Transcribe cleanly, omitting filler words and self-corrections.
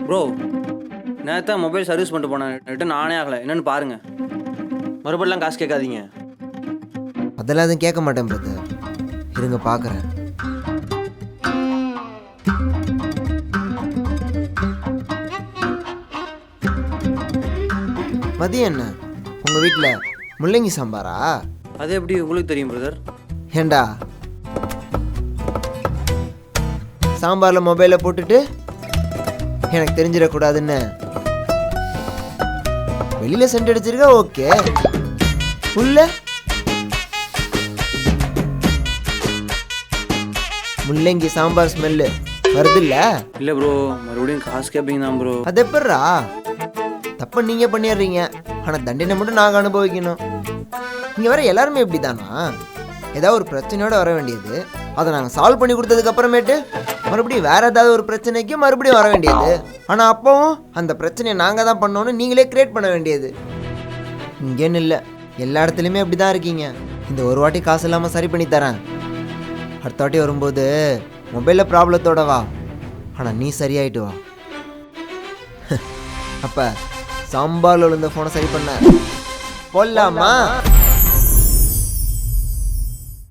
Bro நேற்று mobile service பண்ணிட்டு போனேன், ரிட்டன் ஆனே ஆகலை. என்னென்னு பாருங்கள். மறுபடியும் காசு கேட்காதீங்க. அதெல்லாம் எதுவும் கேட்க மாட்டேன் பிரதர், இருங்க பார்க்குறேன். மதியம் என்ன உங்கள் வீட்டில் முள்ளங்கி சாம்பாரா? அது எப்படி உங்களுக்கு தெரியும் பிரதர்? ஏண்டா சாம்பாரில் மொபைலை போட்டுட்டு எனக்கு தெரிஞ்சிடக்கூடாதுன்னு வெளியில் சென்ட் அடிச்சிருக்கா? ஓகே, உள்ள முள்ளங்கி சாம்பார் ஸ்மெல்லு வருது இல்ல? இல்லை ப்ரோ, மறுபடியும் காசு கேட்பீங்க தான் ப்ரோ. அது எப்பட்றா? தப்ப நீங்கள் பண்ணிடுறீங்க, ஆனால் தண்டனை மட்டும் நாங்கள் அனுபவிக்கணும். இங்கே வர எல்லாருமே இப்படி தானா? ஏதாவது ஒரு பிரச்சனையோடு வர வேண்டியது, அதை நாங்கள் சால்வ் பண்ணி கொடுத்ததுக்கு அப்புறமேட்டு மறுபடியும் வேறு ஏதாவது ஒரு பிரச்சனைக்கு மறுபடியும் வர வேண்டியது. ஆனால் அப்போவும் அந்த பிரச்சனையை நாங்கள் தான் பண்ணோன்னு நீங்களே கிரியேட் பண்ண வேண்டியது. இங்கேன்னு இல்லை, எல்லா இடத்துலையுமே அப்படி தான் இருக்கீங்க. இந்த ஒரு வாட்டி காசு இல்லாமல் சரி பண்ணி தரேன், அடுத்த வாட்டி வரும்போது மொபைலில் ப்ராப்ளத்தோட வா, ஆனால் நீ சரியாயிட்டு வா. அப்போ சாம்பாரில் விழுந்த ஃபோனை சரி பண்ண போடலாமா?